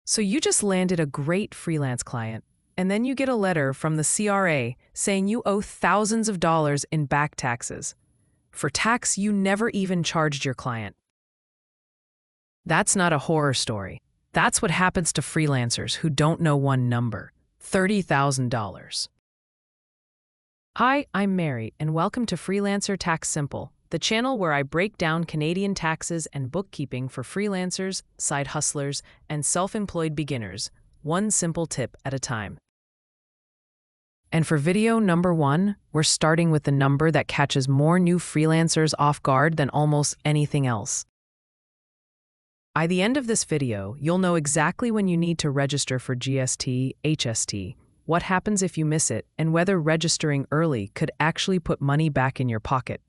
So you just landed a great freelance client, and then you get a letter from the CRA saying you owe thousands of dollars in back taxes for tax you never even charged your client. That's not a horror story. That's what happens to freelancers who don't know one number: $30,000. Hi, I'm Mary, and welcome to Freelancer Tax Simple, the channel where I break down Canadian taxes and bookkeeping for freelancers, side hustlers, and self-employed beginners, one simple tip at a time. And for video number 1, we're starting with the number that catches more new freelancers off guard than almost anything else. By the end of this video, you'll know exactly when you need to register for GST, HST, what happens if you miss it, and whether registering early could actually put money back in your pocket.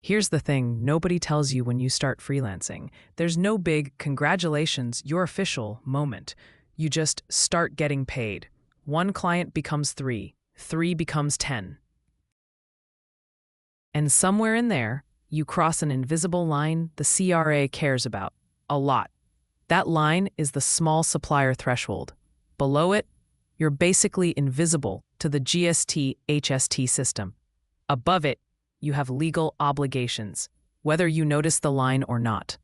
Here's the thing nobody tells you when you start freelancing. There's no big "congratulations, you're official" moment. You just start getting paid. 1 client becomes 3, 3 becomes 10. And somewhere in there, you cross an invisible line the CRA cares about a lot. That line is the small supplier threshold. Below it, you're basically invisible to the GST HST system. Above it, you have legal obligations, whether you notice the line or not.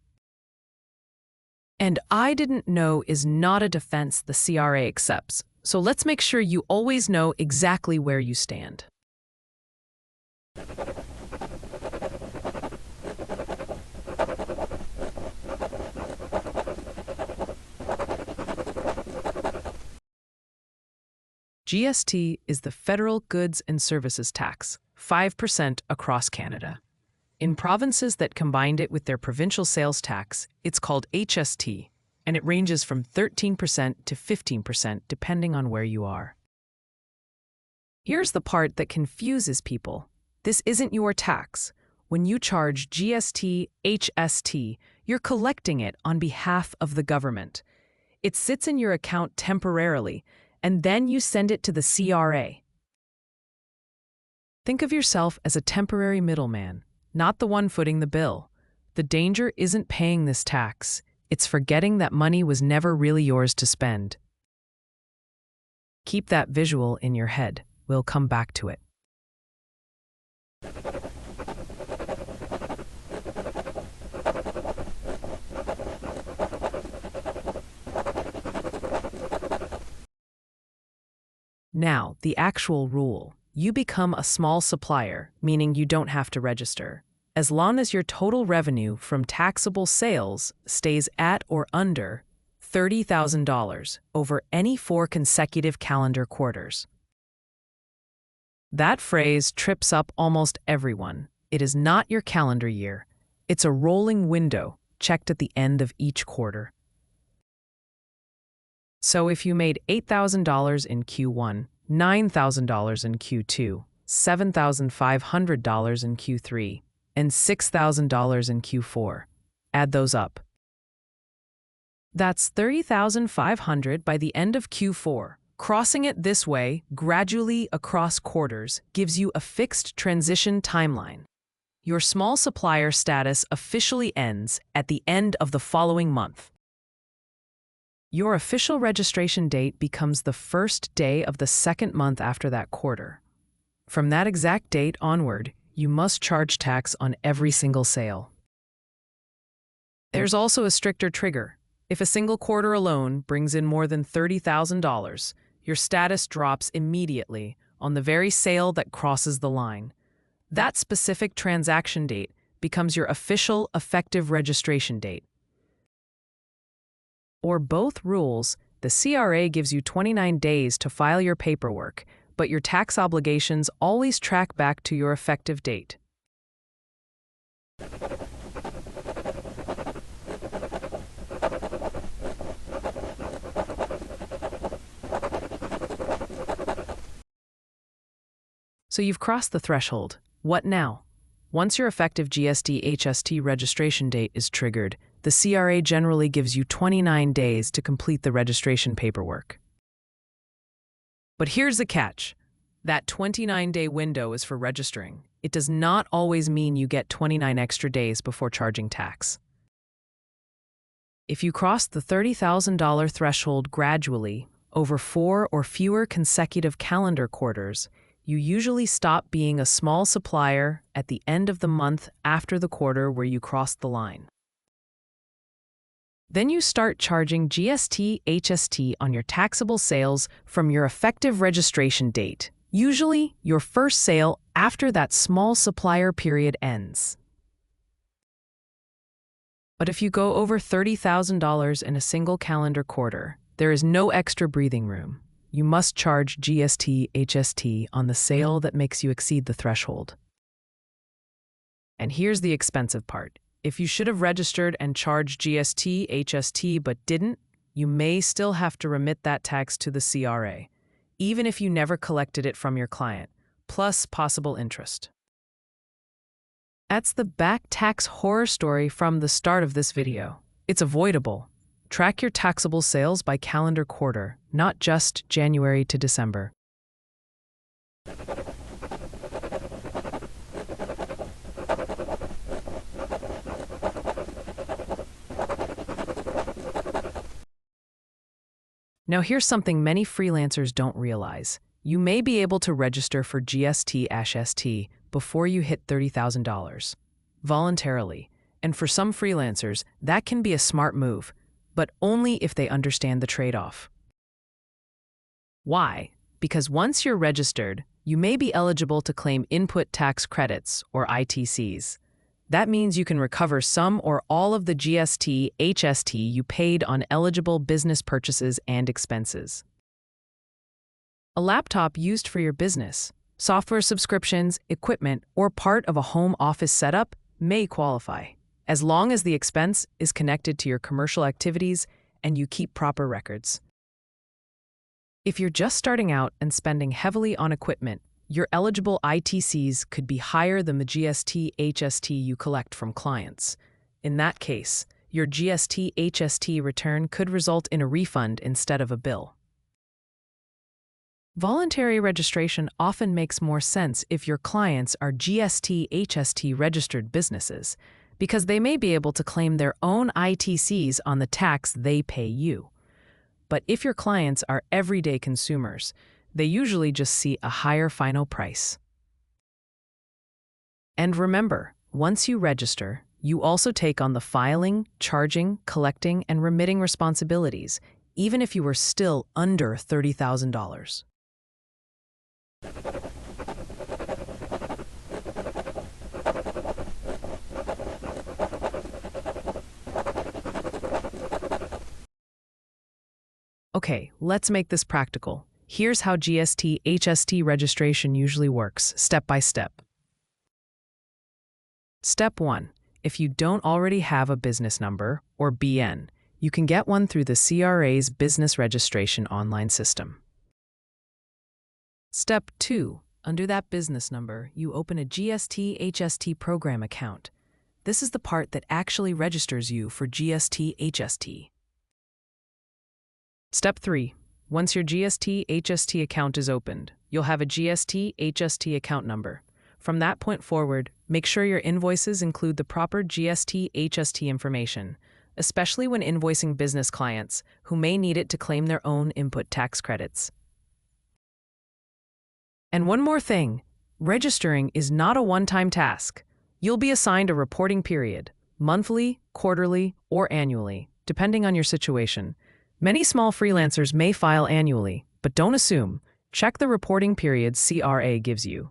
And "I didn't know" is not a defense the CRA accepts, so let's make sure you always know exactly where you stand. GST is the Federal Goods and Services Tax, 5% across Canada. In provinces that combined it with their provincial sales tax, it's called HST, and it ranges from 13% to 15% depending on where you are. Here's the part that confuses people. This isn't your tax. When you charge GST, HST, you're collecting it on behalf of the government. It sits in your account temporarily, and then you send it to the CRA. Think of yourself as a temporary middleman, not the one footing the bill. The danger isn't paying this tax. It's forgetting that money was never really yours to spend. Keep that visual in your head. We'll come back to it. Now, the actual rule. You become a small supplier, meaning you don't have to register, as long as your total revenue from taxable sales stays at or under $30,000 over any 4 consecutive calendar quarters. That phrase trips up almost everyone. It is not your calendar year. It's a rolling window checked at the end of each quarter. So if you made $8,000 in Q1, $9,000 in Q2, $7,500 in Q3, and $6,000 in Q4, add those up. That's $30,500 by the end of Q4. Crossing it this way, gradually across quarters, gives you a fixed transition timeline. Your small supplier status officially ends at the end of the following month. Your official registration date becomes the first day of the second month after that quarter. From that exact date onward, you must charge tax on every single sale. There's also a stricter trigger. If a single quarter alone brings in more than $30,000, your status drops immediately on the very sale that crosses the line. That specific transaction date becomes your official effective registration date. Or both rules, the CRA gives you 29 days to file your paperwork, but your tax obligations always track back to your effective date. So you've crossed the threshold. What now? Once your effective GST/HST registration date is triggered, the CRA generally gives you 29 days to complete the registration paperwork. But here's the catch. That 29-day window is for registering. It does not always mean you get 29 extra days before charging tax. If you cross the $30,000 threshold gradually, over 4 or fewer consecutive calendar quarters, you usually stop being a small supplier at the end of the month after the quarter where you crossed the line. Then you start charging GST, HST on your taxable sales from your effective registration date, usually your first sale after that small supplier period ends. But if you go over $30,000 in a single calendar quarter, there is no extra breathing room. You must charge GST, HST on the sale that makes you exceed the threshold. And here's the expensive part. If you should have registered and charged GST, HST but didn't, you may still have to remit that tax to the CRA, even if you never collected it from your client, plus possible interest. That's the back tax horror story from the start of this video. It's avoidable. Track your taxable sales by calendar quarter, not just January to December. Now here's something many freelancers don't realize. You may be able to register for GST/ST before you hit $30,000 voluntarily. And for some freelancers, that can be a smart move, but only if they understand the trade-off. Why? Because once you're registered, you may be eligible to claim input tax credits, or ITCs. That means you can recover some or all of the GST, HST you paid on eligible business purchases and expenses. A laptop used for your business, software subscriptions, equipment, or part of a home office setup may qualify, as long as the expense is connected to your commercial activities and you keep proper records. If you're just starting out and spending heavily on equipment, your eligible ITCs could be higher than the GST, HST you collect from clients. In that case, your GST, HST return could result in a refund instead of a bill. Voluntary registration often makes more sense if your clients are GST, HST registered businesses, because they may be able to claim their own ITCs on the tax they pay you. But if your clients are everyday consumers, they usually just see a higher final price. And remember, once you register, you also take on the filing, charging, collecting, and remitting responsibilities, even if you were still under $30,000. Okay, let's make this practical. Here's how GST, HST registration usually works, step by step. Step 1. If you don't already have a business number, or BN, you can get one through the CRA's Business Registration Online System. Step 2. Under that business number, you open a GST, HST program account. This is the part that actually registers you for GST, HST. Step 3. Once your GST, HST account is opened, you'll have a GST, HST account number. From that point forward, make sure your invoices include the proper GST, HST information, especially when invoicing business clients who may need it to claim their own input tax credits. And one more thing, registering is not a one-time task. You'll be assigned a reporting period, monthly, quarterly, or annually, depending on your situation. Many small freelancers may file annually, but don't assume. Check the reporting period CRA gives you.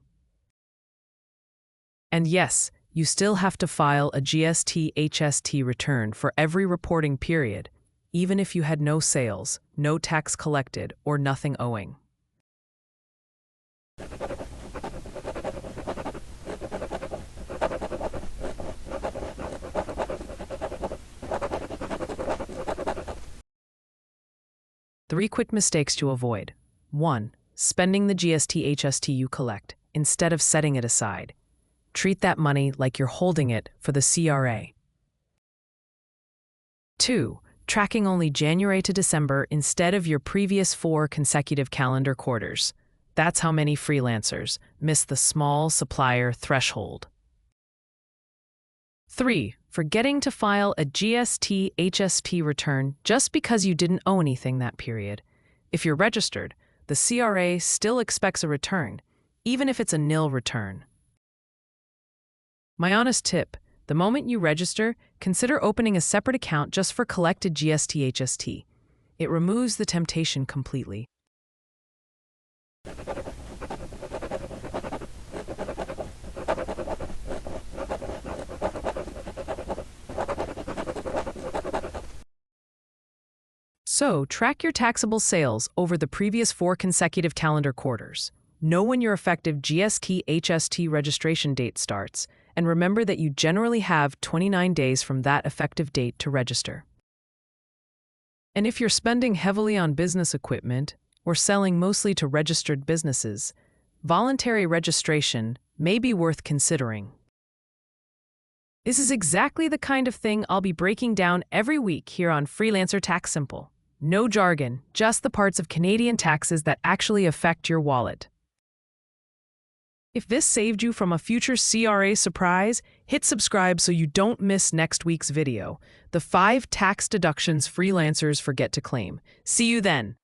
And yes, you still have to file a GST, HST return for every reporting period, even if you had no sales, no tax collected, or nothing owing. Three quick mistakes to avoid. 1. Spending the GST, HST you collect instead of setting it aside. Treat that money like you're holding it for the CRA. 2. Tracking only January to December instead of your previous 4 consecutive calendar quarters. That's how many freelancers miss the small supplier threshold. 3. forgetting to file a GST HST return just because you didn't owe anything that period. If you're registered, the CRA still expects a return, even if it's a nil return. My honest tip: the moment you register, consider opening a separate account just for collected GST HST. It removes the temptation completely. So, track your taxable sales over the previous 4 consecutive calendar quarters. Know when your effective GST HST registration date starts, and remember that you generally have 29 days from that effective date to register. And if you're spending heavily on business equipment or selling mostly to registered businesses, voluntary registration may be worth considering. This is exactly the kind of thing I'll be breaking down every week here on Freelancer Tax Simple. No jargon, just the parts of Canadian taxes that actually affect your wallet. If this saved you from a future CRA surprise, hit subscribe so you don't miss next week's video, the 5 tax deductions freelancers forget to claim. See you then.